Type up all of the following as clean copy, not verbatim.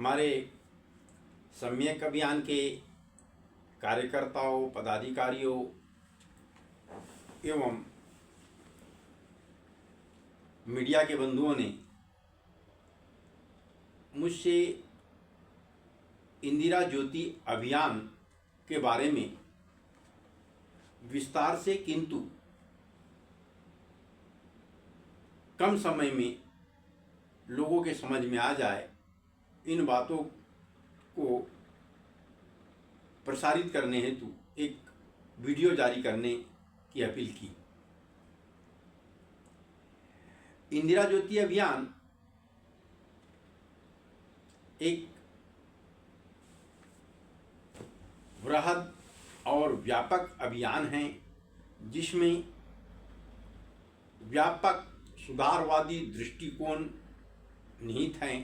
हमारे सम्यक अभियान के कार्यकर्ताओं, पदाधिकारियों एवं मीडिया के बंधुओं ने मुझसे इंदिरा ज्योति अभियान के बारे में विस्तार से किंतु कम समय में लोगों के समझ में आ जाए इन बातों को प्रसारित करने हेतु एक वीडियो जारी करने की अपील की। इंदिरा ज्योति अभियान एक बृहद और व्यापक अभियान है जिसमें व्यापक सुधारवादी दृष्टिकोण निहित हैं।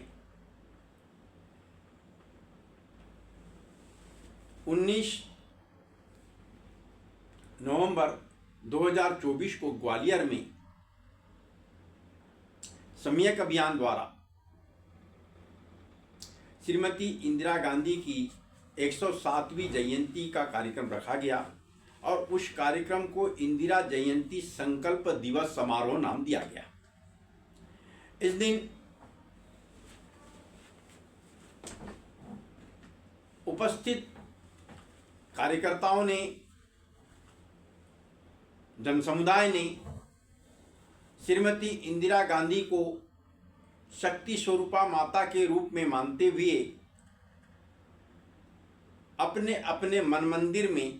19 नवंबर 2024 को ग्वालियर में सम्यक अभियान द्वारा श्रीमती इंदिरा गांधी की 107वीं जयंती का कार्यक्रम रखा गया और उस कार्यक्रम को इंदिरा जयंती संकल्प दिवस समारोह नाम दिया गया। इस दिन उपस्थित कार्यकर्ताओं ने, जनसमुदाय ने श्रीमती इंदिरा गांधी को शक्ति स्वरूपा माता के रूप में मानते हुए अपने अपने मन मंदिर में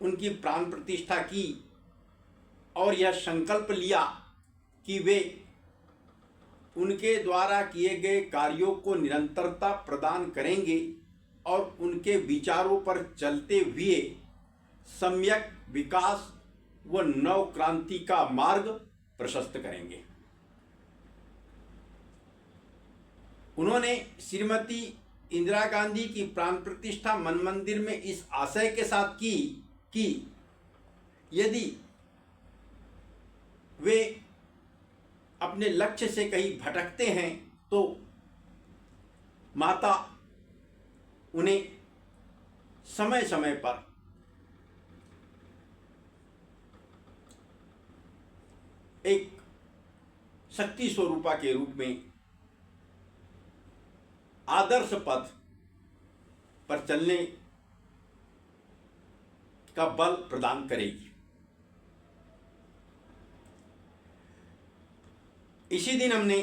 उनकी प्राण प्रतिष्ठा की और यह संकल्प लिया कि वे उनके द्वारा किए गए कार्यों को निरंतरता प्रदान करेंगे और उनके विचारों पर चलते हुए सम्यक विकास व नव क्रांति का मार्ग प्रशस्त करेंगे। उन्होंने श्रीमती इंदिरा गांधी की प्राण प्रतिष्ठा मन मंदिर में इस आशय के साथ की कि यदि वे अपने लक्ष्य से कहीं भटकते हैं तो माता उन्हें समय समय पर एक शक्ति स्वरूपा के रूप में आदर्श पथ पर चलने का बल प्रदान करेगी। इसी दिन हमने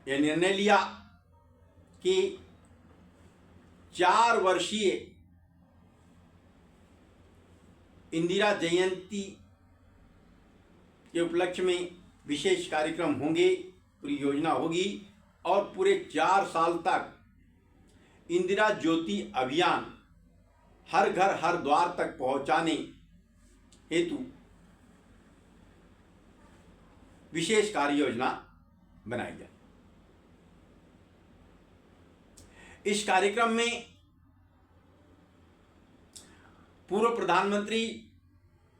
यह निर्णय लिया कि 4 वर्षीय इंदिरा जयंती के उपलक्ष्य में विशेष कार्यक्रम होंगे, पूरी योजना होगी और पूरे 4 साल तक इंदिरा ज्योति अभियान हर घर हर द्वार तक पहुंचाने हेतु विशेष कार्य योजना बनाई जाए। इस कार्यक्रम में पूर्व प्रधानमंत्री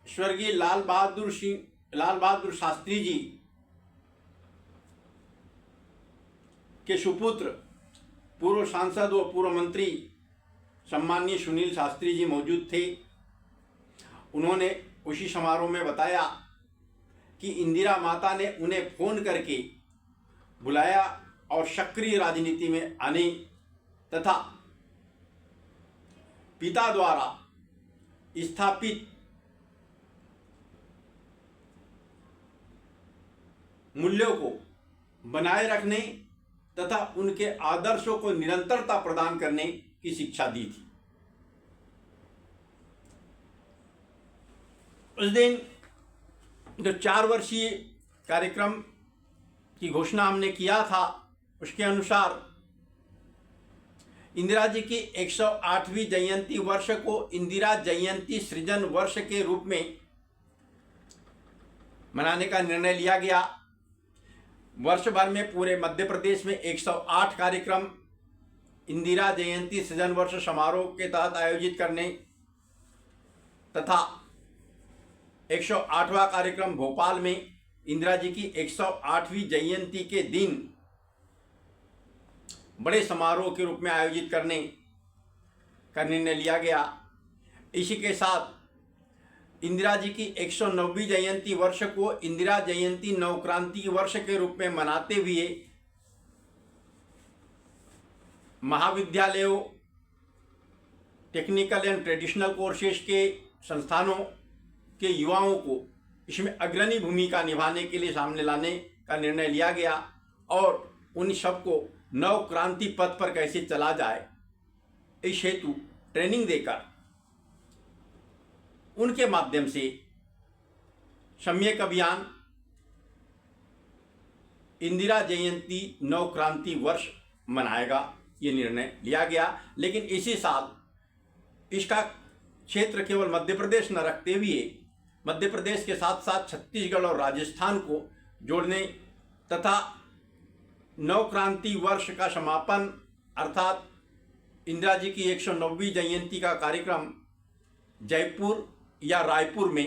स्वर्गीय लाल बहादुर शास्त्री जी के सुपुत्र पूर्व सांसद व पूर्व मंत्री सम्माननीय सुनील शास्त्री जी मौजूद थे। उन्होंने उसी समारोह में बताया कि इंदिरा माता ने उन्हें फोन करके बुलाया और सक्रिय राजनीति में आने तथा पिता द्वारा स्थापित मूल्यों को बनाए रखने तथा उनके आदर्शों को निरंतरता प्रदान करने की शिक्षा दी थी। उस दिन जो 4 वर्षीय कार्यक्रम की घोषणा हमने किया था उसके अनुसार इंदिरा जी की 108वीं जयंती वर्ष को इंदिरा जयंती सृजन वर्ष के रूप में मनाने का निर्णय लिया गया। वर्ष भर में पूरे मध्य प्रदेश में 108 कार्यक्रम इंदिरा जयंती सृजन वर्ष समारोह के तहत आयोजित करने तथा 108वां कार्यक्रम भोपाल में इंदिरा जी की 108वीं जयंती के दिन बड़े समारोह के रूप में आयोजित करने का निर्णय लिया गया। इसी के साथ इंदिरा जी की 109वीं जयंती वर्ष को इंदिरा जयंती नवक्रांति वर्ष के रूप में मनाते हुए महाविद्यालयों, टेक्निकल एंड ट्रेडिशनल कोर्सेज के संस्थानों के युवाओं को इसमें अग्रणी भूमिका निभाने के लिए सामने लाने का निर्णय लिया गया और उन सबको नव क्रांति पथ पर कैसे चला जाए इस हेतु ट्रेनिंग देकर उनके माध्यम से सम्यक अभियान इंदिरा जयंती नव क्रांति वर्ष मनाएगा, ये निर्णय लिया गया। लेकिन इसी साल इसका क्षेत्र केवल मध्य प्रदेश न रखते हुए मध्य प्रदेश के साथ साथ छत्तीसगढ़ और राजस्थान को जोड़ने तथा नव क्रांति वर्ष का समापन अर्थात इंदिरा जी की 109वीं जयंती का कार्यक्रम जयपुर या रायपुर में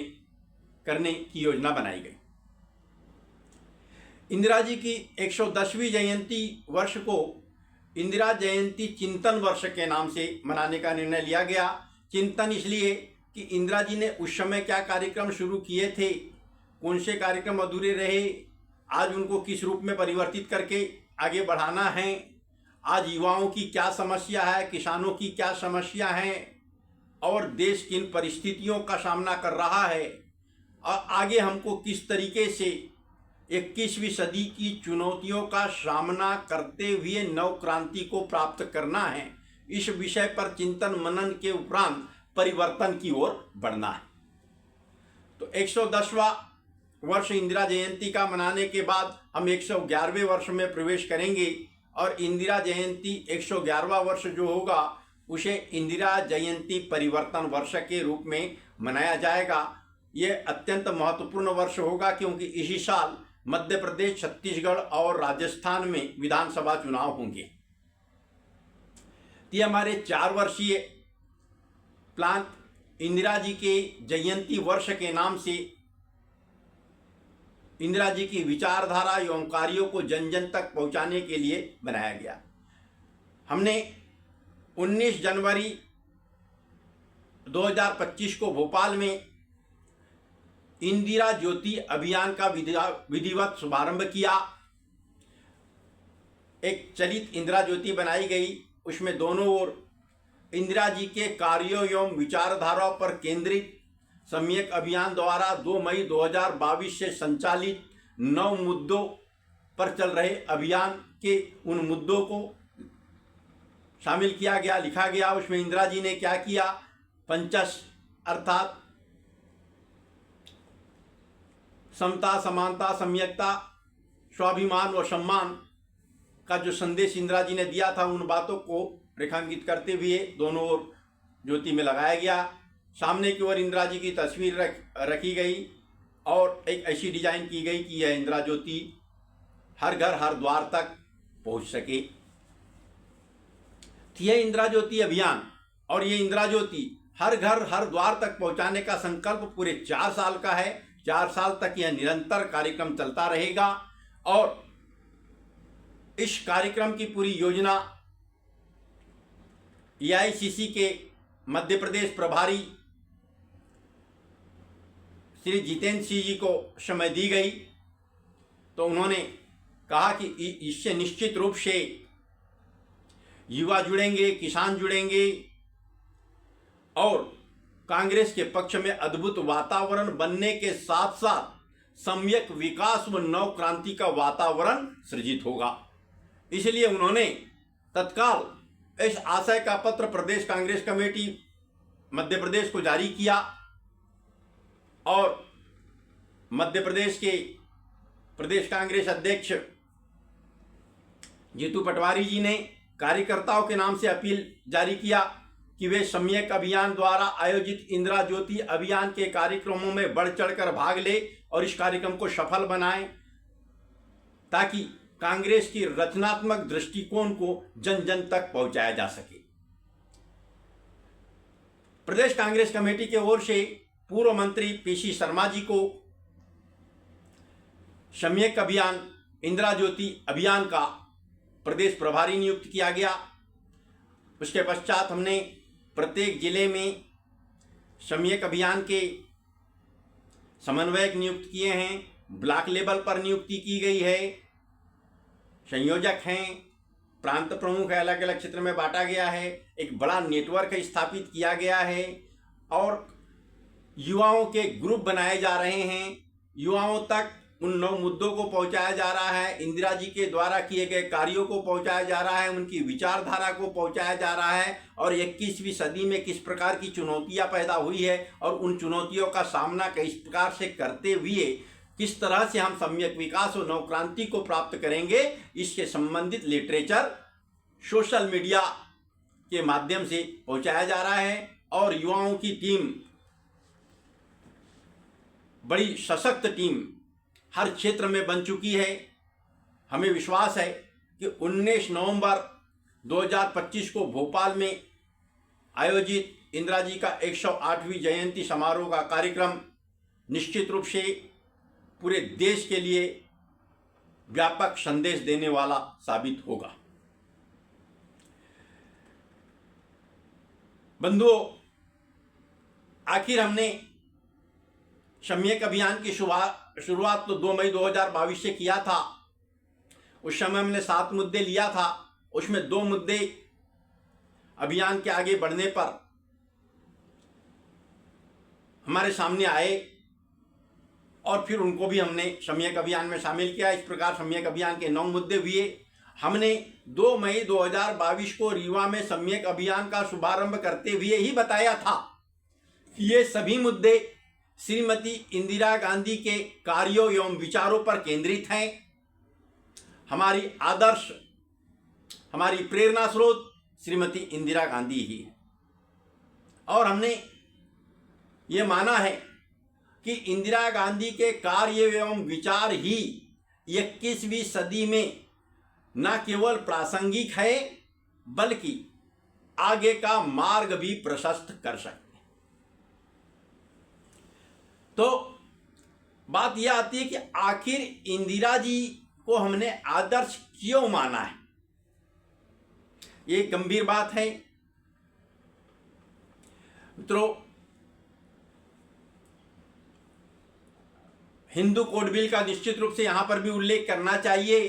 करने की योजना बनाई गई। इंदिरा जी की 110वीं जयंती वर्ष को इंदिरा जयंती चिंतन वर्ष के नाम से मनाने का निर्णय लिया गया। चिंतन इसलिए कि इंदिरा जी ने उस समय क्या कार्यक्रम शुरू किए थे, कौन से कार्यक्रम अधूरे रहे, आज उनको किस रूप में परिवर्तित करके आगे बढ़ाना है, आज युवाओं की क्या समस्या है, किसानों की क्या समस्या है और देश किन परिस्थितियों का सामना कर रहा है और आगे हमको किस तरीके से 21वीं सदी की चुनौतियों का सामना करते हुए नव क्रांति को प्राप्त करना है। इस विषय पर चिंतन मनन के उपरांत परिवर्तन की ओर बढ़ना है। तो 110वां वर्ष इंदिरा जयंती का मनाने के बाद हम 111वें वर्ष में प्रवेश करेंगे और इंदिरा जयंती 111वां वर्ष जो होगा उसे इंदिरा जयंती परिवर्तन वर्ष के रूप में मनाया जाएगा। ये अत्यंत महत्वपूर्ण वर्ष होगा क्योंकि इसी साल मध्य प्रदेश, छत्तीसगढ़ और राजस्थान में विधानसभा चुनाव होंगे। ये हमारे 4 वर्षीय प्लान इंदिरा जी के जयंती वर्ष के नाम से इंदिरा जी की विचारधारा एवं कार्यों को जन जन तक पहुंचाने के लिए बनाया गया। हमने 19 जनवरी 2025 को भोपाल में इंदिरा ज्योति अभियान का विधिवत शुभारंभ किया। एक चलित इंदिरा ज्योति बनाई गई, उसमें दोनों ओर इंदिरा जी के कार्यों एवं विचारधारा पर केंद्रित सम्यक अभियान द्वारा 2 मई 2022 से संचालित 9 मुद्दों पर चल रहे अभियान के उन मुद्दों को शामिल किया गया, लिखा गया। उसमें इंदिरा जी ने क्या किया, पंचस अर्थात समता, समानता, सम्यकता, स्वाभिमान व सम्मान का जो संदेश इंदिरा जी ने दिया था उन बातों को रेखांकित करते हुए दोनों ओर ज्योति में लगाया गया। सामने की ओर इंदिरा जी की तस्वीर रखी गई और एक ऐसी डिजाइन की गई कि यह इंदिरा ज्योति हर घर हर द्वार तक पहुंच सके। यह इंदिरा ज्योति अभियान और ये इंदिरा ज्योति हर घर हर द्वार तक पहुंचाने का संकल्प पूरे 4 साल का है। 4 साल तक यह निरंतर कार्यक्रम चलता रहेगा और इस कार्यक्रम की पूरी योजना एआईसीसी के मध्य प्रदेश प्रभारी श्री जितेंद्र सिंह जी को समय दी गई। तो उन्होंने कहा कि इससे निश्चित रूप से युवा जुड़ेंगे, किसान जुड़ेंगे और कांग्रेस के पक्ष में अद्भुत वातावरण बनने के साथ साथ सम्यक विकास व नव क्रांति का वातावरण सृजित होगा। इसलिए उन्होंने तत्काल इस आशय का पत्र प्रदेश कांग्रेस कमेटी मध्य प्रदेश को जारी किया और मध्य प्रदेश के प्रदेश कांग्रेस अध्यक्ष जीतू पटवारी जी ने कार्यकर्ताओं के नाम से अपील जारी किया कि वे सम्यक अभियान द्वारा आयोजित इंदिरा ज्योति अभियान के कार्यक्रमों में बढ़ चढ़कर भाग ले और इस कार्यक्रम को सफल बनाएं ताकि कांग्रेस की रचनात्मक दृष्टिकोण को जन जन तक पहुंचाया जा सके। प्रदेश कांग्रेस कमेटी की ओर से पूर्व मंत्री पीसी शर्मा जी को सम्यक अभियान इंदिरा ज्योति अभियान का प्रदेश प्रभारी नियुक्त किया गया। उसके पश्चात हमने प्रत्येक जिले में सम्यक अभियान के समन्वयक नियुक्त किए हैं, ब्लॉक लेवल पर नियुक्ति की गई है, संयोजक हैं, प्रांत प्रमुख है, अलग अलग क्षेत्र में बांटा गया है, एक बड़ा नेटवर्क स्थापित किया गया है और युवाओं के ग्रुप बनाए जा रहे हैं। युवाओं तक उन 9 मुद्दों को पहुंचाया जा रहा है, इंदिरा जी के द्वारा किए गए कार्यों को पहुंचाया जा रहा है, उनकी विचारधारा को पहुंचाया जा रहा है और 21वीं सदी में किस प्रकार की चुनौतियां पैदा हुई है और उन चुनौतियों का सामना किस प्रकार से करते हुए किस तरह से हम सम्यक विकास और नवक्रांति को प्राप्त करेंगे, इसके संबंधित लिटरेचर सोशल मीडिया के माध्यम से पहुंचाया जा रहा है और युवाओं की टीम, बड़ी सशक्त टीम हर क्षेत्र में बन चुकी है। हमें विश्वास है कि 19 नवंबर 2025 को भोपाल में आयोजित इंदिरा जी का 108वीं जयंती समारोह का कार्यक्रम निश्चित रूप से पूरे देश के लिए व्यापक संदेश देने वाला साबित होगा। बंधुओं, आखिर हमने सम्यक अभियान की शुरुआत तो 2 मई 2022 से किया था। उस समय हमने 7 मुद्दे लिया था, उसमें 2 मुद्दे अभियान के आगे बढ़ने पर हमारे सामने आए और फिर उनको भी हमने सम्यक अभियान में शामिल किया। इस प्रकार सम्यक अभियान के 9 मुद्दे हुए। हमने 2 मई 2022 को रीवा में सम्यक अभियान का शुभारंभ करते हुए ही बताया था कि ये सभी मुद्दे श्रीमती इंदिरा गांधी के कार्यों एवं विचारों पर केंद्रित हैं। हमारी आदर्श, हमारी प्रेरणा स्रोत श्रीमती इंदिरा गांधी ही है और हमने ये माना है कि इंदिरा गांधी के कार्य एवं विचार ही 21वीं सदी में न केवल प्रासंगिक है बल्कि आगे का मार्ग भी प्रशस्त कर सकते हैं। तो बात यह आती है कि आखिर इंदिरा जी को हमने आदर्श क्यों माना है, ये गंभीर बात है। मित्रों, हिंदू कोड बिल का निश्चित रूप से यहां पर भी उल्लेख करना चाहिए,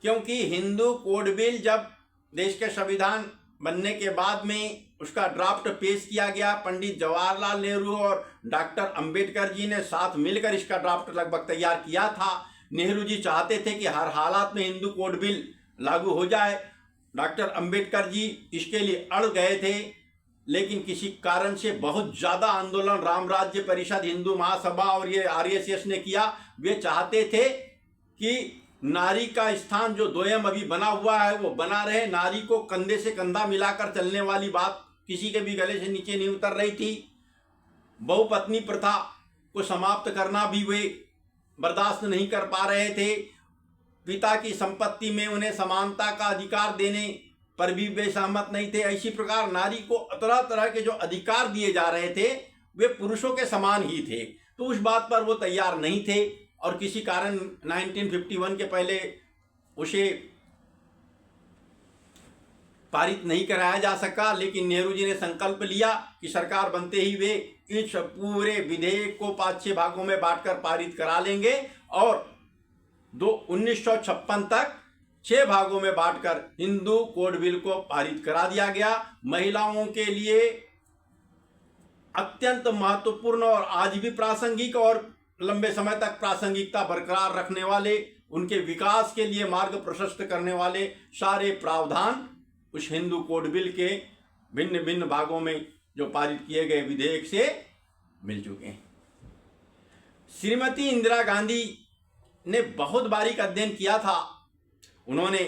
क्योंकि हिंदू कोड बिल जब देश के संविधान बनने के बाद में उसका ड्राफ्ट पेश किया गया, पंडित जवाहरलाल नेहरू और डॉक्टर अंबेडकर जी ने साथ मिलकर इसका ड्राफ्ट लगभग तैयार किया था। नेहरू जी चाहते थे कि हर हालात में हिंदू कोड बिल लागू हो जाए। डॉक्टर अंबेडकर जी इसके लिए अड़ गए थे, लेकिन किसी कारण से बहुत ज़्यादा आंदोलन राम राज्य परिषद, हिंदू महासभा और ये आरएसएस ने किया। वे चाहते थे कि नारी का स्थान जो दोयम अभी बना हुआ है वो बना रहे, नारी को कंधे से कंधा मिलाकर चलने वाली बात किसी के भी गले से नीचे नहीं उतर रही थी। बहुपत्नी प्रथा को समाप्त करना भी वे बर्दाश्त नहीं कर पा रहे थे। पिता की संपत्ति में उन्हें समानता का अधिकार देने पर भी वे सहमत नहीं थे। इसी प्रकार नारी को तरह तरह के जो अधिकार दिए जा रहे थे वे पुरुषों के समान ही थे, तो उस बात पर वो तैयार नहीं थे और किसी कारण 1951 के पहले उसे पारित नहीं कराया जा सका। लेकिन नेहरू जी ने संकल्प लिया कि सरकार बनते ही वे इस पूरे विधेयक को 5-6 भागों में बांटकर पारित करा लेंगे और 1956 तक 6 भागों में बांटकर हिंदू कोड बिल को पारित करा दिया गया। महिलाओं के लिए अत्यंत महत्वपूर्ण और आज भी प्रासंगिक और लंबे समय तक प्रासंगिकता बरकरार रखने वाले, उनके विकास के लिए मार्ग प्रशस्त करने वाले सारे प्रावधान उस हिंदू कोड बिल के भिन्न भिन्न भागों में जो पारित किए गए विधेयक से मिल चुके हैं। श्रीमती इंदिरा गांधी ने बहुत बारीक अध्ययन किया था। उन्होंने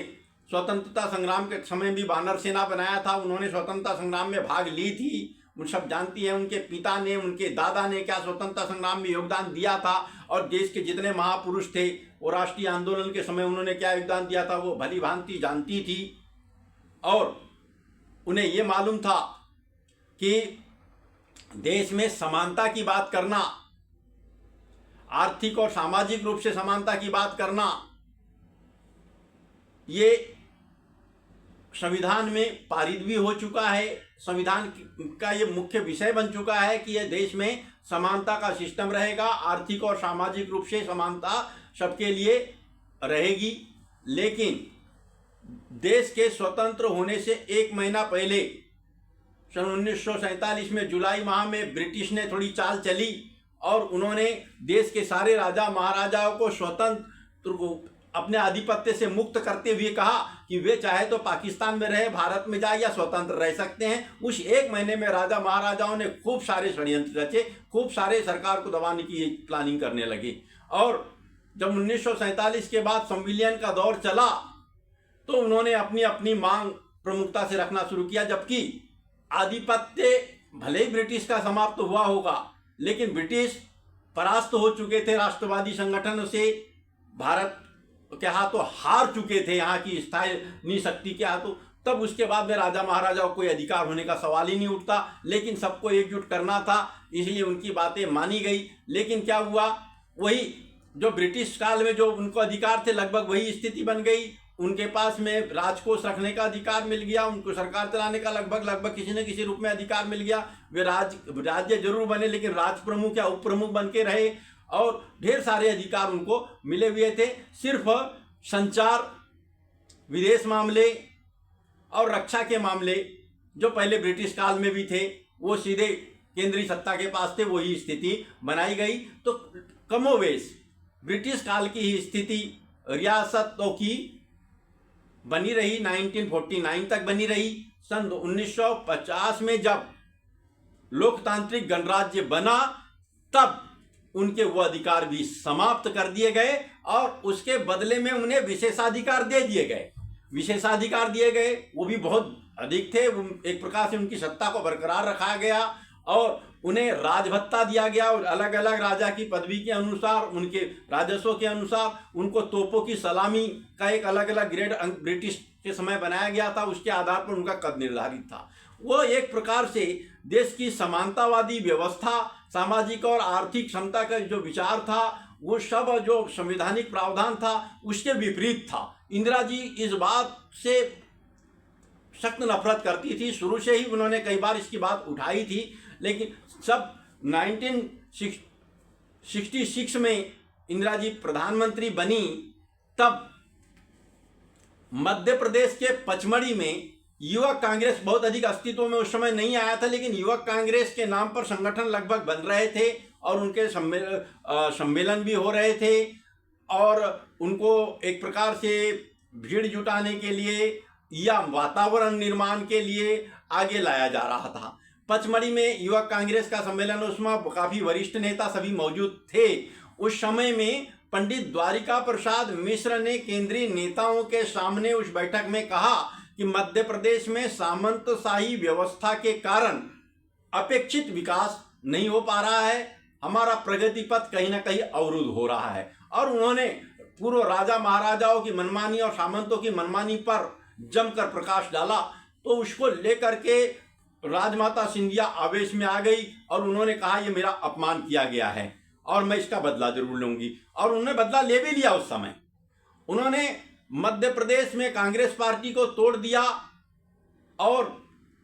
स्वतंत्रता संग्राम के समय भी वानर सेना बनाया था, उन्होंने स्वतंत्रता संग्राम में भाग ली थी। उन सब जानती हैं उनके पिता ने, उनके दादा ने क्या स्वतंत्रता संग्राम में योगदान दिया था और देश के जितने महापुरुष थे वो राष्ट्रीय आंदोलन के समय उन्होंने क्या योगदान दिया था वो भली भांति जानती थी। और उन्हें ये मालूम था कि देश में समानता की बात करना, आर्थिक और सामाजिक रूप से समानता की बात करना, ये संविधान में पारित भी हो चुका है। संविधान का ये मुख्य विषय बन चुका है कि यह देश में समानता का सिस्टम रहेगा, आर्थिक और सामाजिक रूप से समानता सबके लिए रहेगी। लेकिन देश के स्वतंत्र होने से एक महीना पहले सन 1947 में जुलाई माह में ब्रिटिश ने थोड़ी चाल चली और उन्होंने देश के सारे राजा महाराजाओं को स्वतंत्र अपने आधिपत्य से मुक्त करते हुए कहा कि वे चाहे तो पाकिस्तान में रहे, भारत में जाए या स्वतंत्र रह सकते हैं। उस एक महीने में राजा महाराजाओं ने खूब सारे षड्यंत्र रचे, खूब सारे सरकार को दबाने की प्लानिंग करने लगे। और जब 1947 के बाद संविलियन का दौर चला तो उन्होंने अपनी अपनी मांग प्रमुखता से रखना शुरू किया। जबकि आधिपत्य भले ही ब्रिटिश का समाप्त हुआ होगा, लेकिन ब्रिटिश परास्त हो चुके थे राष्ट्रवादी संगठनों से, भारत के हाथों हार चुके थे यहाँ की स्थायी शक्ति के हाथों। तब उसके बाद में राजा महाराजाओं को अधिकार होने का सवाल ही नहीं उठता, लेकिन सबको एकजुट करना था, इसलिए उनकी बातें मानी गई। लेकिन क्या हुआ, वही जो ब्रिटिश काल में जो उनको अधिकार थे लगभग वही स्थिति बन गई। उनके पास में राजकोष रखने का अधिकार मिल गया, उनको सरकार चलाने का लगभग किसी न किसी रूप में अधिकार मिल गया। वे राज्य जरूर बने लेकिन राज प्रमुख या उप प्रमुख बन के रहे और ढेर सारे अधिकार उनको मिले हुए थे। सिर्फ संचार, विदेश मामले और रक्षा के मामले जो पहले ब्रिटिश काल में भी थे वो सीधे केंद्रीय सत्ता के पास थे, वही स्थिति बनाई गई। तो कमोवेश ब्रिटिश काल की ही स्थिति रियासतों की बनी रही, 1949 तक बनी रही। सन 1950 में जब लोकतांत्रिक गणराज्य बना तब उनके वो अधिकार भी समाप्त कर दिए गए और उसके बदले में उन्हें विशेषाधिकार दे दिए गए। विशेषाधिकार दिए गए वो भी बहुत अधिक थे। एक प्रकार से उनकी सत्ता को बरकरार रखा गया और उन्हें राजभत्ता दिया गया और अलग अलग राजा की पदवी के अनुसार, उनके राजस्व के अनुसार उनको तोपों की सलामी का एक अलग अलग ग्रेड ब्रिटिश के समय बनाया गया था। उसके आधार पर उनका कद निर्धारित था। वो एक प्रकार से देश की समानतावादी व्यवस्था, सामाजिक और आर्थिक क्षमता का जो विचार था, वो सब जो संवैधानिक प्रावधान था उसके विपरीत था। इंदिरा जी इस बात से सख्त नफरत करती थी, शुरू से ही उन्होंने कई बार इसकी बात उठाई थी। लेकिन सब 1966 में इंदिरा जी प्रधानमंत्री बनी तब मध्य प्रदेश के पचमढ़ी में युवक कांग्रेस बहुत अधिक अस्तित्व में उस समय नहीं आया था, लेकिन युवक कांग्रेस के नाम पर संगठन लगभग बन रहे थे और उनके सम्मेलन भी हो रहे थे और उनको एक प्रकार से भीड़ जुटाने के लिए या वातावरण निर्माण के लिए आगे लाया जा रहा था। पचमढ़ी में युवक कांग्रेस का सम्मेलन, उसमें काफ़ी वरिष्ठ नेता सभी मौजूद थे। उस समय में पंडित द्वारिका प्रसाद मिश्र ने केंद्रीय नेताओं के सामने उस बैठक में कहा कि मध्य प्रदेश में सामंतशाही व्यवस्था के कारण अपेक्षित विकास नहीं हो पा रहा है, हमारा प्रगति पथ कहीं ना कहीं अवरुद्ध हो रहा है। और उन्होंने पूर्व राजा महाराजाओं की मनमानी और सामंतों की मनमानी पर जमकर प्रकाश डाला। तो उसको लेकर के राजमाता सिंधिया आवेश में आ गई और उन्होंने कहा ये मेरा अपमान किया गया है और मैं इसका बदला जरूर लूंगी। और उन्होंने बदला ले भी लिया। उस समय उन्होंने मध्य प्रदेश में कांग्रेस पार्टी को तोड़ दिया और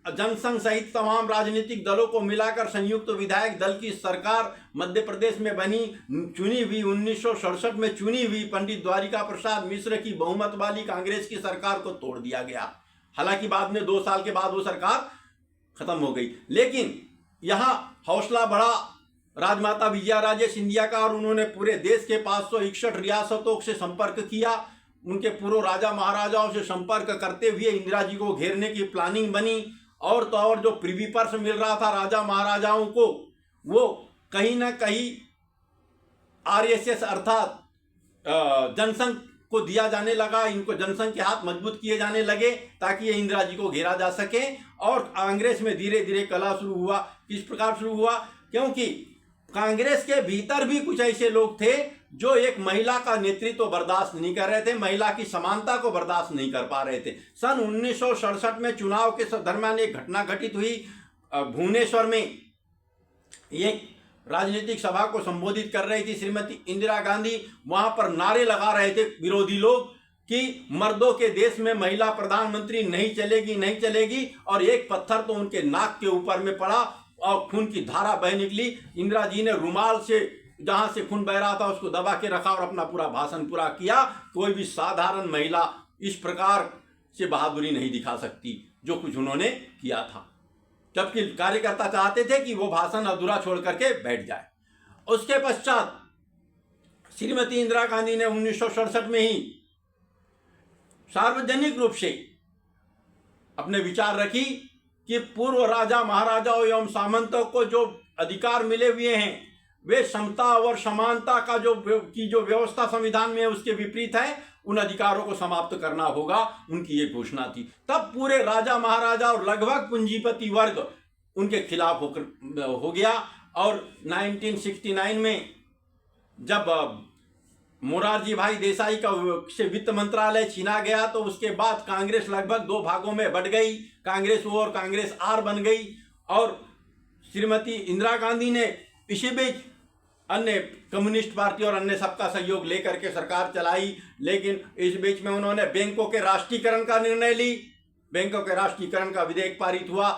जनसंघ सहित तमाम राजनीतिक दलों को मिलाकर संयुक्त विधायक दल की सरकार मध्य प्रदेश में बनी। चुनी हुई 1967 में चुनी हुई पंडित द्वारिका प्रसाद मिश्र की बहुमत वाली कांग्रेस की सरकार को तोड़ दिया गया। हालांकि बाद में 2 साल के बाद वो सरकार खत्म हो गई, लेकिन यहाँ हौसला बढ़ा राजमाता विजयाराजे सिंधिया का और उन्होंने पूरे देश के 561 रियासतों से संपर्क किया। उनके पूर्व राजा महाराजाओं से संपर्क करते हुए इंदिरा जी को घेरने की प्लानिंग बनी। और तो और जो प्रिवी पर्स मिल रहा था राजा महाराजाओं को, वो कहीं ना कहीं आरएसएस अर्थात जनसंघ को दिया जाने लगा। इनको जनसंघ के हाथ मजबूत किए जाने लगे ताकि ये इंदिरा जी को घेरा जा सके। और कांग्रेस में धीरे धीरे कला शुरू हुआ। किस प्रकार शुरू हुआ? क्योंकि कांग्रेस के भीतर भी कुछ ऐसे लोग थे जो एक महिला का नेतृत्व बर्दाश्त नहीं कर रहे थे, महिला की समानता को बर्दाश्त नहीं कर पा रहे थे। सन 1967 में चुनाव के दरमियान एक घटना घटित हुई। भुवनेश्वर में एक राजनीतिक सभा को संबोधित कर रही थी श्रीमती इंदिरा गांधी। वहां पर नारे लगा रहे थे विरोधी लोग कि मर्दों के देश में महिला प्रधानमंत्री नहीं चलेगी, नहीं चलेगी, और एक पत्थर तो उनके नाक के ऊपर में पड़ा और खून की धारा बह निकली। इंदिरा जी ने रुमाल से जहां से खून बह रहा था उसको दबा के रखा और अपना पूरा भाषण पूरा किया। कोई भी साधारण महिला इस प्रकार से बहादुरी नहीं दिखा सकती जो कुछ उन्होंने किया था, जबकि कार्यकर्ता चाहते थे कि वो भाषण अधूरा छोड़ करके बैठ जाए। उसके पश्चात श्रीमती इंदिरा गांधी ने 1967 में ही सार्वजनिक रूप से अपने विचार रखी कि पूर्व राजा महाराजाओं एवं सामंतों को जो अधिकार मिले हुए हैं वे समता और समानता का जो व्यवस्था संविधान में है उसके विपरीत है, उन अधिकारों को समाप्त करना होगा, उनकी ये घोषणा थी। तब पूरे राजा महाराजा और लगभग पूंजीपति वर्ग उनके खिलाफ हो गया। और 1969 में जब मोरारजी भाई देसाई का से वित्त मंत्रालय छीना गया तो उसके बाद कांग्रेस लगभग दो भागों में बट गई, कांग्रेस ओ और कांग्रेस आर बन गई। और श्रीमती इंदिरा गांधी ने इसी बीच अन्य कम्युनिस्ट पार्टी और अन्य सबका सहयोग लेकर के सरकार चलाई, लेकिन इस बीच में उन्होंने बैंकों के राष्ट्रीयकरण का निर्णय ली। बैंकों के राष्ट्रीयकरण का विधेयक पारित हुआ।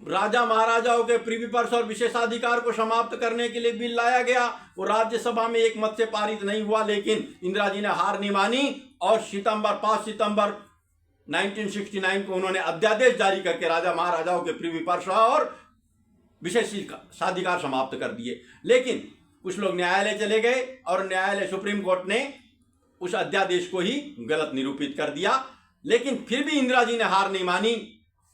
राजा महाराजाओं के प्रिवी पर्स और विशेषाधिकार को समाप्त करने के लिए बिल लाया गया। वो राज्यसभा में एक मत से पारित नहीं हुआ, लेकिन इंदिरा जी ने हार नहीं मानी और 5 सितंबर 1969 को उन्होंने अध्यादेश जारी करके राजा महाराजाओं के प्रिवी पर्स और विशेषाधिकार समाप्त कर दिए। लेकिन कुछ लोग न्यायालय चले गए और न्यायालय सुप्रीम कोर्ट ने उस अध्यादेश को ही गलत निरूपित कर दिया। लेकिन फिर भी इंदिरा जी ने हार नहीं मानी।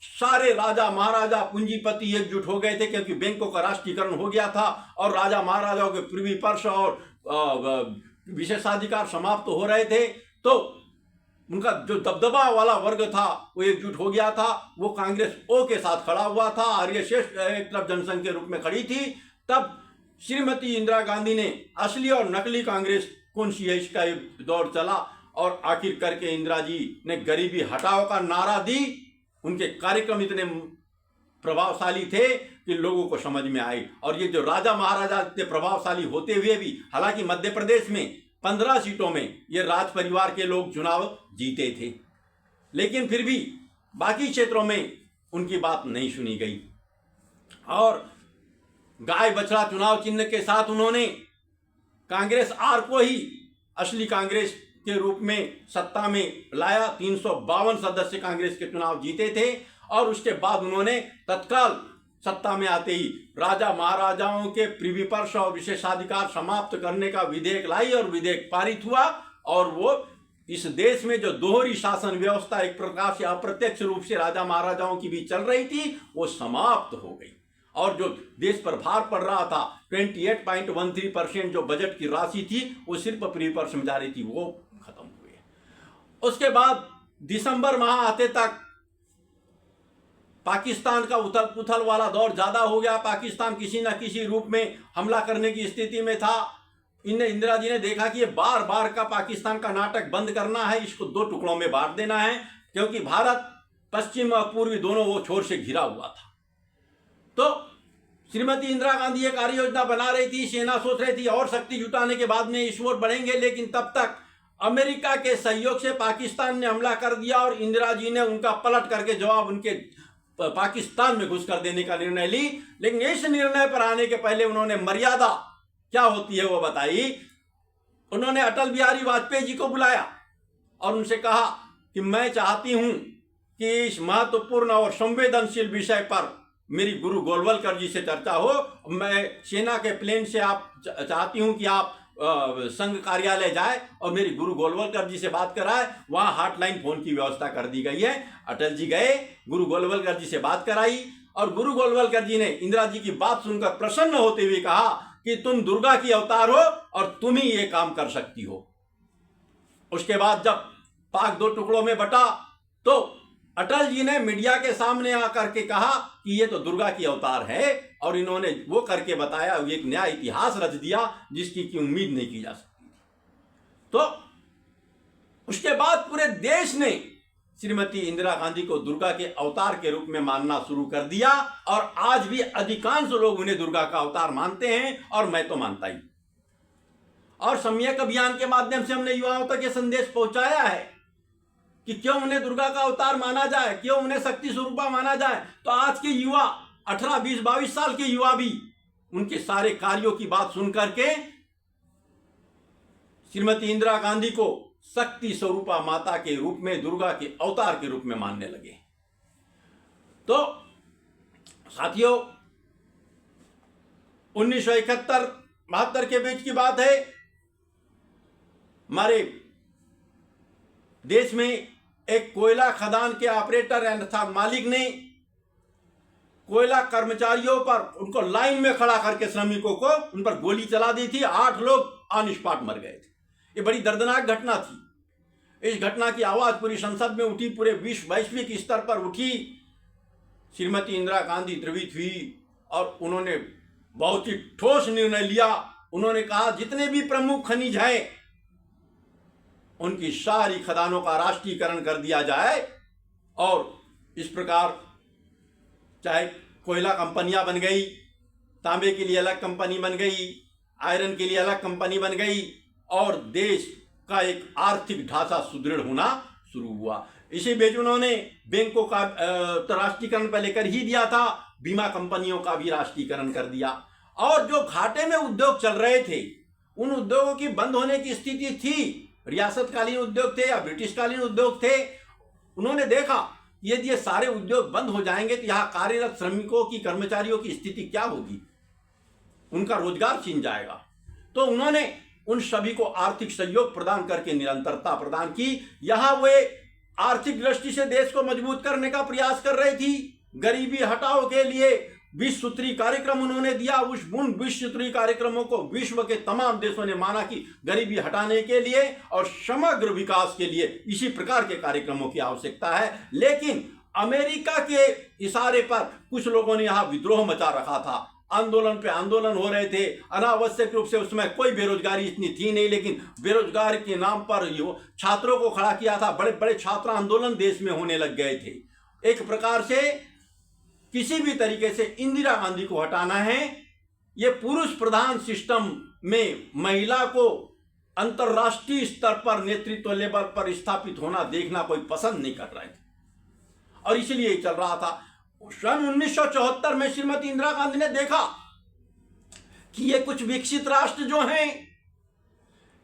सारे राजा महाराजा पूंजीपति एकजुट हो गए थे क्योंकि बैंकों का राष्ट्रीयकरण हो गया था और राजा महाराजाओं के प्रिवी पर्स और विशेषाधिकार समाप्त हो रहे थे। तो उनका जो दबदबा वाला वर्ग था वो एकजुट हो गया था। वो कांग्रेस ओ के साथ खड़ा हुआ था, आर्यशेष एक तरफ जनसंघ के रूप में खड़ी थी। तब श्रीमती इंदिरा गांधी ने असली और नकली कांग्रेस कौन सी है इसका दौर चला और आखिर करके इंदिरा जी ने गरीबी हटाओ का नारा दी। उनके कार्यक्रम इतने प्रभावशाली थे कि लोगों को समझ में आए। और ये जो राजा महाराजा इतने प्रभावशाली होते हुए भी, हालांकि मध्य प्रदेश में 15 सीटों में ये राज परिवार के लोग चुनाव जीते थे, लेकिन फिर भी बाकी क्षेत्रों में उनकी बात नहीं सुनी गई। और गाय बछड़ा चुनाव चिन्ह के साथ उन्होंने कांग्रेस आर को ही असली कांग्रेस के रूप में सत्ता में लाया। 352 सदस्य कांग्रेस के चुनाव जीते थे और उसके बाद उन्होंने तत्काल सत्ता में आते ही राजा महाराजाओं के प्रिवी पर्स और विशेषाधिकार समाप्त करने का विधेयक लाई और विधेयक पारित हुआ। और वो इस देश में जो दोहरी शासन व्यवस्था एक प्रकार से अप्रत्यक्ष रूप से राजा महाराजाओं की भी चल रही थी वो समाप्त हो गई। और जो देश पर भार पड़ रहा था 28.13% जो बजट की राशि थी वो सिर्फ प्रिवी पर्स में जा रही थी, वो खत्म हुई। उसके बाद दिसंबर माह आते तक पाकिस्तान का उथल पुथल वाला दौर ज्यादा हो गया। पाकिस्तान किसी न किसी रूप में हमला करने की स्थिति में था। इंदिरा जी ने देखा कि ये बार बार का पाकिस्तान का नाटक बंद करना है, इसको 2 टुकड़ों में बांट देना है, क्योंकि भारत पश्चिम और पूर्वी दोनों वो छोर से घिरा हुआ था। तो श्रीमती इंदिरा गांधी एक कार्य योजना बना रही थी, सेना सोच रही थी और शक्ति जुटाने के बाद में इस ओर बढ़ेंगे, लेकिन तब तक अमेरिका के सहयोग से पाकिस्तान ने हमला कर दिया और इंदिरा जी ने उनका पलट करके जवाब उनके पाकिस्तान में घुस कर देने का निर्णय ली। लेकिन इस निर्णय पर आने के पहले उन्होंने मर्यादा क्या होती है वो बताई। उन्होंने अटल बिहारी वाजपेयी जी को बुलाया और उनसे कहा कि मैं चाहती हूं कि इस महत्वपूर्ण और संवेदनशील विषय पर मेरी गुरु गोलवलकर जी से चर्चा हो। मैं सेना के प्लेन से आप चाहती हूं कि आप संघ कार्यालय जाए और मेरी गुरु गोलवलकर जी से बात कराए। वहां हॉटलाइन फोन की व्यवस्था कर दी गई है। अटल जी गए, गुरु गोलवलकर जी से बात कराई और गुरु गोलवलकर जी ने इंदिरा जी की बात सुनकर प्रसन्न होते हुए कहा कि तुम दुर्गा की अवतार हो और तुम ही ये काम कर सकती हो। उसके बाद जब पाक 2 टुकड़ों में बटा तो अटल जी ने मीडिया के सामने आकर के कहा कि ये तो दुर्गा की अवतार है और इन्होंने वो करके बताया, एक नया इतिहास रच दिया जिसकी की उम्मीद नहीं की जा सकती। तो उसके बाद पूरे देश ने श्रीमती इंदिरा गांधी को दुर्गा के अवतार के रूप में मानना शुरू कर दिया और आज भी अधिकांश लोग उन्हें दुर्गा का अवतार मानते हैं और मैं तो मानता ही। और सम्यक अभियान के माध्यम से हमने युवाओं तक ये संदेश पहुंचाया है कि क्यों उन्हें दुर्गा का अवतार माना जाए, क्यों उन्हें शक्ति स्वरूपा माना जाए। तो आज के युवा 18, 20, 22 साल के युवा भी उनके सारे कार्यों की बात सुन करके श्रीमती इंदिरा गांधी को शक्ति स्वरूपा माता के रूप में, दुर्गा के अवतार के रूप में मानने लगे। तो साथियों, 1971-72 के बीच की बात है। हमारे देश में एक कोयला खदान के ऑपरेटर अर्थात मालिक ने कोयला कर्मचारियों पर, उनको लाइन में खड़ा करके श्रमिकों को उन पर गोली चला दी थी। 8 लोग ऑन स्पॉट मर गए थे। ये बड़ी दर्दनाक घटना थी। इस घटना की आवाज पूरी संसद में उठी, पूरे वैश्विक स्तर पर उठी। श्रीमती इंदिरा गांधी द्रवित हुई और उन्होंने बहुत ही ठोस निर्णय लिया। उन्होंने कहा जितने भी प्रमुख खनिज हैं उनकी सारी खदानों का राष्ट्रीयकरण कर दिया जाए। और इस प्रकार चाहे कोयला कंपनियां बन गई, तांबे के लिए अलग कंपनी बन गई, आयरन के लिए अलग कंपनी बन गई और देश का एक आर्थिक ढांचा सुदृढ़ होना शुरू हुआ। इसी बीच उन्होंने बैंकों का तो राष्ट्रीयकरण पहले कर ही दिया था, बीमा कंपनियों का भी राष्ट्रीयकरण कर दिया। और जो घाटे में उद्योग चल रहे थे उन उद्योगों की बंद होने की स्थिति थी। रियासतकालीन उद्योग थे या ब्रिटिशकालीन उद्योग थे। उन्होंने देखा यदि ये सारे उद्योग बंद हो जाएंगे तो यहाँ कार्यरत श्रमिकों की, कर्मचारियों की स्थिति क्या होगी, उनका रोजगार छीन जाएगा। तो उन्होंने उन सभी को आर्थिक सहयोग प्रदान करके निरंतरता प्रदान की। यहां वे आर्थिक दृष्टि से देश को मजबूत करने का प्रयास कर रही थी। गरीबी हटाओ के लिए 20 सूत्री कार्यक्रम उन्होंने दिया। उन 20 सूत्री कार्यक्रमों को विश्व के तमाम देशों ने माना कि गरीबी हटाने के लिए और समग्र विकास के लिए इसी प्रकार के कार्यक्रमों की आवश्यकता है। लेकिन अमेरिका के इशारे पर कुछ लोगों ने यहां विद्रोह मचा रखा था। आंदोलन पे आंदोलन हो रहे थे। अनावश्यक रूप से उसमें कोई बेरोजगारी इतनी थी नहीं, लेकिन बेरोजगारी के नाम पर छात्रों को खड़ा किया था। बड़े बड़े छात्र आंदोलन देश में होने लग गए थे। एक प्रकार से किसी भी तरीके से इंदिरा गांधी को हटाना है। ये पुरुष प्रधान सिस्टम में महिला को अंतर्राष्ट्रीय स्तर पर नेतृत्व लेवल पर स्थापित होना देखना कोई पसंद नहीं कर रहे थे और इसीलिए चल रहा था। सन 1974 में श्रीमती इंदिरा गांधी ने देखा कि ये कुछ विकसित राष्ट्र जो हैं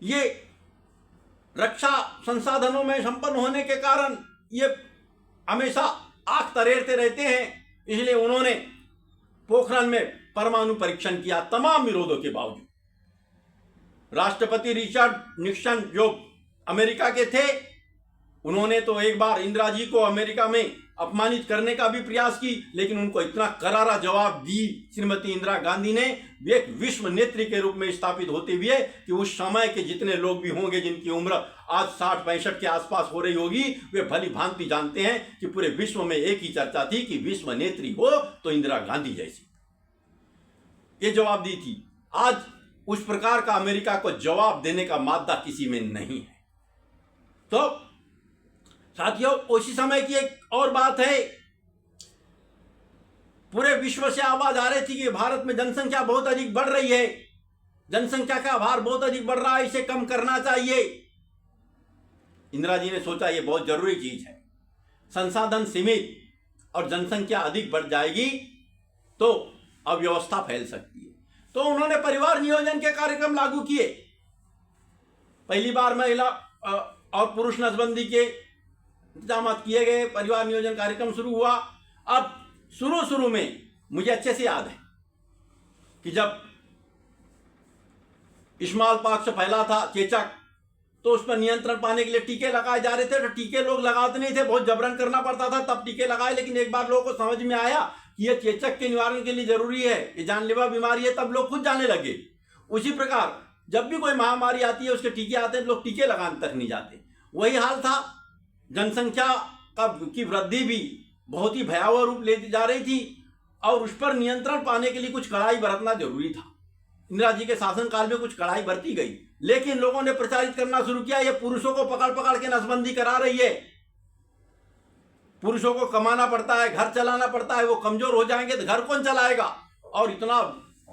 ये रक्षा संसाधनों में संपन्न होने के कारण ये हमेशा आंख तरेरते रहते हैं। इसलिए उन्होंने पोखरण में परमाणु परीक्षण किया तमाम विरोधों के बावजूद। राष्ट्रपति रिचर्ड निक्सन जो अमेरिका के थे, उन्होंने तो एक बार इंदिरा जी को अमेरिका में अपमानित करने का भी प्रयास की, लेकिन उनको इतना करारा जवाब दी श्रीमती इंदिरा गांधी ने, वे एक विश्व नेत्री के रूप में स्थापित होते हुए कि उस समय के जितने लोग भी होंगे जिनकी उम्र आज 60-65 के आसपास हो रही होगी, वे भली भांति जानते हैं कि पूरे विश्व में एक ही चर्चा थी कि विश्व नेत्री हो तो इंदिरा गांधी जैसी। ये जवाब दी थी। आज उस प्रकार का अमेरिका को जवाब देने का मादा किसी में नहीं है। तो साथियों, उसी समय की एक और बात है, पूरे विश्व से आवाज आ रही थी कि भारत में जनसंख्या बहुत अधिक बढ़ रही है, जनसंख्या का भार बहुत अधिक बढ़ रहा है, इसे कम करना चाहिए। इंदिरा जी ने सोचा ये बहुत जरूरी चीज है। संसाधन सीमित और जनसंख्या अधिक बढ़ जाएगी तो अव्यवस्था फैल सकती है। तो उन्होंने परिवार नियोजन के कार्यक्रम लागू किए। पहली बार महिला और पुरुष नसबंदी के इंतजाम किए गए, परिवार नियोजन कार्यक्रम शुरू हुआ। अब शुरू में मुझे अच्छे से याद है कि जब स्मॉल पॉक्स फैला था, चेचक, तो उस पर नियंत्रण पाने के लिए टीके लगाए जा रहे थे। तो टीके लोग लगाते नहीं थे, बहुत जबरन करना पड़ता था तब टीके लगाए। लेकिन एक बार लोगों को समझ में आया कि यह चेचक के निवारण के लिए जरूरी है, ये जानलेवा बीमारी है, तब लोग खुद जाने लगे। उसी प्रकार जब भी कोई महामारी आती है, उसके टीके आते हैं, लोग टीके लगाने तक नहीं जाते। वही हाल था। जनसंख्या की वृद्धि भी बहुत ही भयावह रूप ले जा रही थी और उस पर नियंत्रण पाने के लिए कुछ कड़ाई बरतना जरूरी था। इंदिरा जी के शासनकाल में कुछ कड़ाई बरती गई, लेकिन लोगों ने प्रचारित करना शुरू किया ये पुरुषों को पकड़ पकड़ के नसबंदी करा रही है। पुरुषों को कमाना पड़ता है, घर चलाना पड़ता है, वो कमजोर हो जाएंगे तो घर कौन चलाएगा। और इतना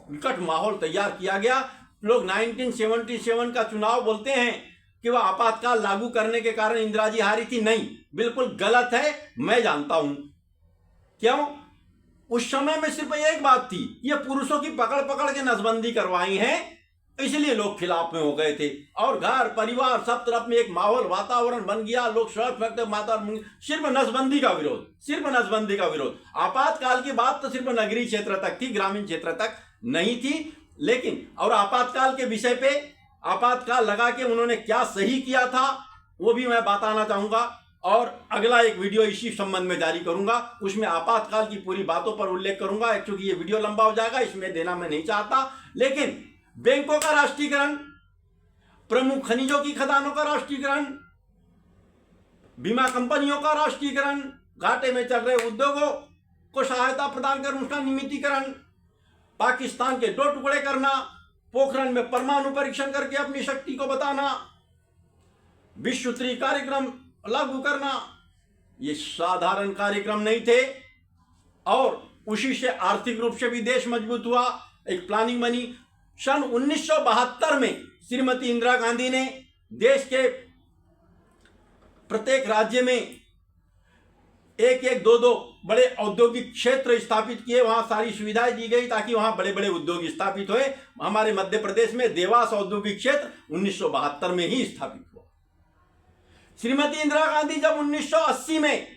विकट माहौल तैयार किया गया। लोग 1977 का चुनाव बोलते हैं कि वह आपातकाल लागू करने के कारण इंदिरा जी हारी थी, नहीं, बिल्कुल गलत है। मैं जानता हूं क्यों। उस समय में सिर्फ एक बात थी, ये पुरुषों की पकड़ पकड़ के नसबंदी करवाई है, इसलिए लोग खिलाफ में हो गए थे। और घर परिवार सब तरफ में एक माहौल वातावरण बन गया, लोग सड़क फैक्टे माता, सिर्फ नसबंदी का विरोध, सिर्फ नसबंदी का विरोध। आपातकाल की बात तो सिर्फ नगरीय क्षेत्र तक थी, ग्रामीण क्षेत्र तक नहीं थी। लेकिन और आपातकाल के विषय पे आपातकाल लगा के उन्होंने क्या सही किया था वो भी मैं बताना चाहूंगा, और अगला एक वीडियो इसी संबंध में जारी करूंगा, उसमें आपातकाल की पूरी बातों पर उल्लेख करूंगा, क्योंकि ये वीडियो लंबा हो जाएगा, इसमें देना मैं नहीं चाहता। लेकिन बैंकों का राष्ट्रीयकरण, प्रमुख खनिजों की खदानों का राष्ट्रीयकरण, बीमा कंपनियों का राष्ट्रीयकरण, घाटे में चल रहे उद्योगों को सहायता प्रदान कर उसका नियमितीकरण, पाकिस्तान के 2 टुकड़े करना, पोखरण में परमाणु परीक्षण करके अपनी शक्ति को बताना, विश्व 3 कार्यक्रम लागू करना, ये साधारण कार्यक्रम नहीं थे। और उसी से आर्थिक रूप से भी देश मजबूत हुआ, एक प्लानिंग बनी। सन 1972 में श्रीमती इंदिरा गांधी ने देश के प्रत्येक राज्य में 1-1, 2-2 बड़े औद्योगिक क्षेत्र स्थापित किए, वहां सारी सुविधाएं दी गई ताकि वहां बड़े बड़े उद्योग स्थापित हुए। हमारे मध्य प्रदेश में देवास औद्योगिक क्षेत्र 1972 में ही स्थापित हुआ। श्रीमती इंदिरा गांधी जब 1980 में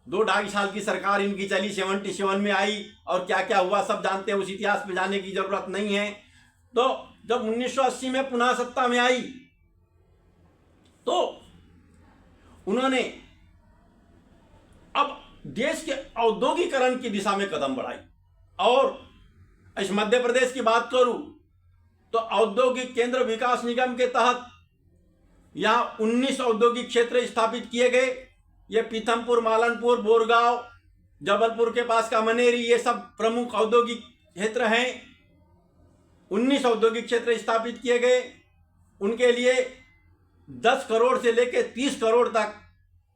2-2.5 साल की सरकार इनकी चली, 77 में आई, और क्या क्या हुआ सब जानते हैं, उस इतिहास पे जाने की जरूरत नहीं है। तो जब 1980 में पुनः सत्ता में आई तो उन्होंने अब देश के औद्योगिकरण की दिशा में कदम बढ़ाई। और इस मध्य प्रदेश की बात करूं तो औद्योगिक केंद्र विकास निगम के तहत यहां 19 औद्योगिक क्षेत्र स्थापित किए गए। ये पीथमपुर, मालनपुर, बोरगांव, जबलपुर के पास का मनेरी, ये सब प्रमुख औद्योगिक क्षेत्र हैं। 19 औद्योगिक क्षेत्र स्थापित किए गए। उनके लिए 10 करोड़ से लेकर 30 करोड़ तक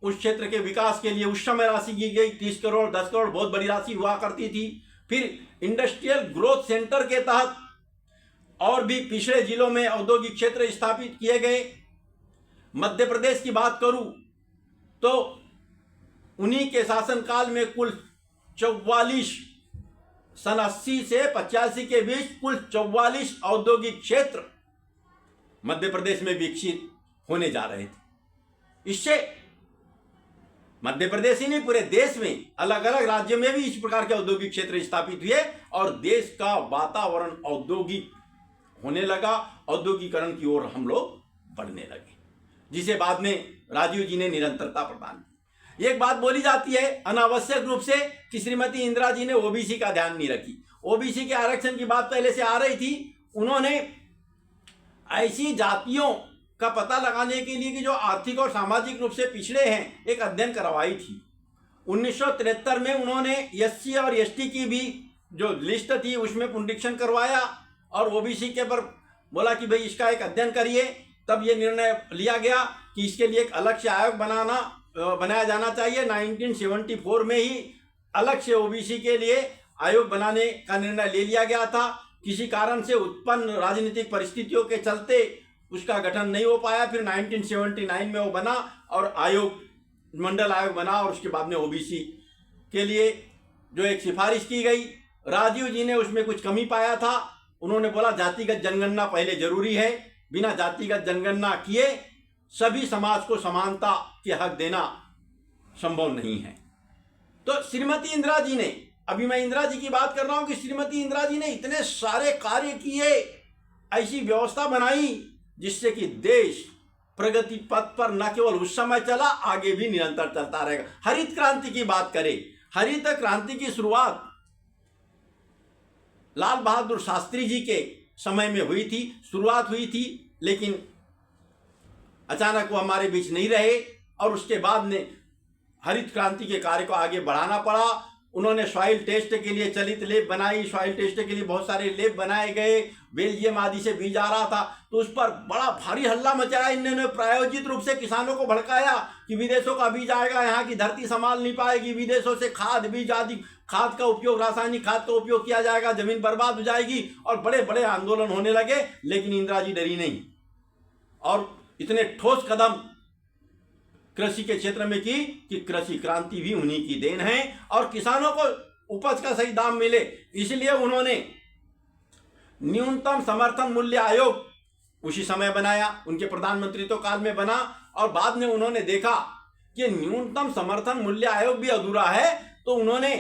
उस क्षेत्र के विकास के लिए उस समय राशि की गई। 30 करोड़, 10 करोड़ बहुत बड़ी राशि हुआ करती थी। फिर इंडस्ट्रियल ग्रोथ सेंटर के तहत और भी पिछड़े जिलों में औद्योगिक क्षेत्र स्थापित किए गए। मध्य प्रदेश की बात करूं तो उन्हीं के शासनकाल में कुल 44, सन 80 से 85 के बीच कुल 44 औद्योगिक क्षेत्र मध्य प्रदेश में विकसित होने जा रहे थे। इससे मध्य प्रदेश ही नहीं, पूरे देश में अलग अलग राज्यों में भी इस प्रकार के औद्योगिक क्षेत्र स्थापित हुए और देश का वातावरण औद्योगिक होने लगा। औद्योगिकरण की ओर हम लोग बढ़ने लगे, जिसे बाद में राजीव जी ने निरंतरता प्रदान की। एक बात बोली जाती है अनावश्यक रूप से कि श्रीमती इंदिरा जी ने ओबीसी का ध्यान नहीं रखी। ओबीसी के आरक्षण की बात पहले से आ रही थी। उन्होंने ऐसी जातियों का पता लगाने के लिए कि जो आर्थिक और सामाजिक रूप से पिछड़े हैं, एक अध्ययन करवाई थी। 1973 में उन्होंने एससी और एसटी की भी जो लिस्ट थी उसमें पुनरीक्षण करवाया और ओबीसी के पर बोला कि भाई इसका एक अध्ययन करिए। तब ये निर्णय लिया गया कि इसके लिए एक अलग से आयोग बनाया जाना चाहिए। 1974 में ही अलग से ओबीसी के लिए आयोग बनाने का निर्णय ले लिया गया था। किसी कारण से उत्पन्न राजनीतिक परिस्थितियों के चलते उसका गठन नहीं हो पाया। फिर 1979 में वो बना और आयोग, मंडल आयोग बना और उसके बाद में ओबीसी के लिए जो एक सिफारिश की गई, राजीव जी ने उसमें कुछ कमी पाया था। उन्होंने बोला जातिगत जनगणना पहले जरूरी है, बिना जातिगत जनगणना किए सभी समाज को समानता के हक देना संभव नहीं है। तो श्रीमती इंदिरा जी ने, अभी मैं इंदिरा जी की बात कर रहा हूं कि श्रीमती इंदिरा जी ने इतने सारे कार्य किए, ऐसी व्यवस्था बनाई जिससे कि देश प्रगति पथ पर न केवल उस समय चला, आगे भी निरंतर चलता रहेगा। हरित क्रांति की बात करें, हरित क्रांति की शुरुआत लाल बहादुर शास्त्री जी के समय में हुई थी, शुरुआत हुई थी, लेकिन अचानक वो हमारे बीच नहीं रहे और उसके बाद ने हरित क्रांति के कार्य को आगे बढ़ाना पड़ा। उन्होंने सॉइल टेस्ट के लिए चलित लेब बनाई, सॉइल टेस्ट के लिए बहुत सारे लेब बनाए गए। बेल्जियम आदि से बीज आ रहा था तो उस पर बड़ा भारी हल्ला मचाया। इन्होंने प्रायोजित रूप से किसानों को भड़काया कि विदेशों का बीज आएगा, यहाँ की धरती संभाल नहीं पाएगी, विदेशों से खाद बीज आदि खाद का उपयोग, रासायनिक खाद का उपयोग किया जाएगा, जमीन बर्बाद हो जाएगी और बड़े बड़े आंदोलन होने लगे। लेकिन इंदिरा जी डरी नहीं और इतने ठोस कदम कृषि के क्षेत्र में की कि कृषि क्रांति भी उन्हीं की देन है और किसानों को उपज का सही दाम मिले। इसलिए उन्होंने न्यूनतम समर्थन मूल्य आयोग उसी समय बनाया, उनके प्रधानमंत्रित्व काल में बना। और बाद में उन्होंने देखा कि न्यूनतम समर्थन मूल्य आयोग भी अधूरा है, तो उन्होंने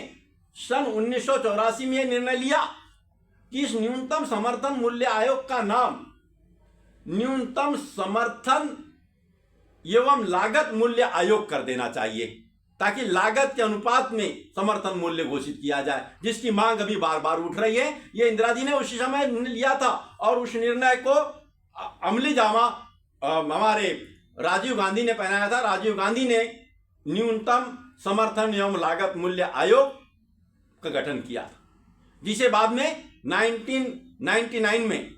सन 1984 में यह निर्णय लिया कि इस न्यूनतम समर्थन मूल्य आयोग का नाम न्यूनतम समर्थन एवं लागत मूल्य आयोग कर देना चाहिए, ताकि लागत के अनुपात में समर्थन मूल्य घोषित किया जाए, जिसकी मांग अभी बार बार उठ रही है। ये इंदिरा जी ने उसी समय लिया था और उस निर्णय को अमली जामा हमारे राजीव गांधी ने पहनाया था। राजीव गांधी ने न्यूनतम समर्थन एवं लागत मूल्य आयोग का गठन किया था, जिसे बाद में 1999 में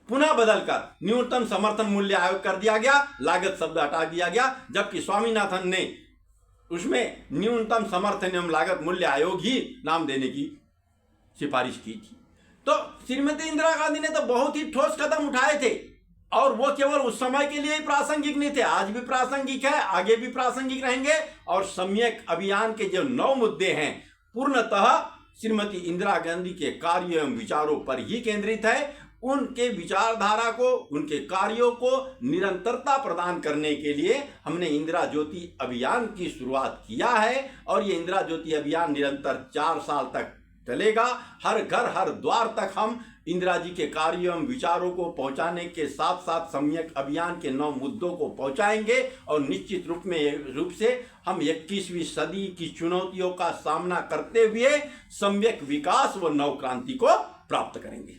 पुनः बदलकर न्यूनतम समर्थन मूल्य आयोग कर दिया गया, लागत शब्द हटा दिया गया, जबकि स्वामीनाथन ने उसमें न्यूनतम समर्थन एवं लागत मूल्य आयोग ही नाम देने की सिफारिश की थी। तो श्रीमती इंदिरा गांधी ने तो बहुत ही ठोस कदम उठाए थे और वो केवल उस समय के लिए ही प्रासंगिक नहीं थे, आज भी प्रासंगिक है, आगे भी प्रासंगिक रहेंगे। और सम्यक अभियान के जो 9 मुद्दे हैं पूर्णतः श्रीमती इंदिरा गांधी के कार्य एवं विचारों पर ही केंद्रित है। उनके विचारधारा को, उनके कार्यों को निरंतरता प्रदान करने के लिए हमने इंदिरा ज्योति अभियान की शुरुआत किया है और ये इंदिरा ज्योति अभियान निरंतर 4 साल तक चलेगा। हर घर हर द्वार तक हम इंदिरा जी के कार्यों एवं विचारों को पहुंचाने के साथ साथ सम्यक अभियान के 9 मुद्दों को पहुंचाएंगे और निश्चित रूप से हम 21वीं सदी की चुनौतियों का सामना करते हुए सम्यक विकास व नव क्रांति को प्राप्त करेंगे।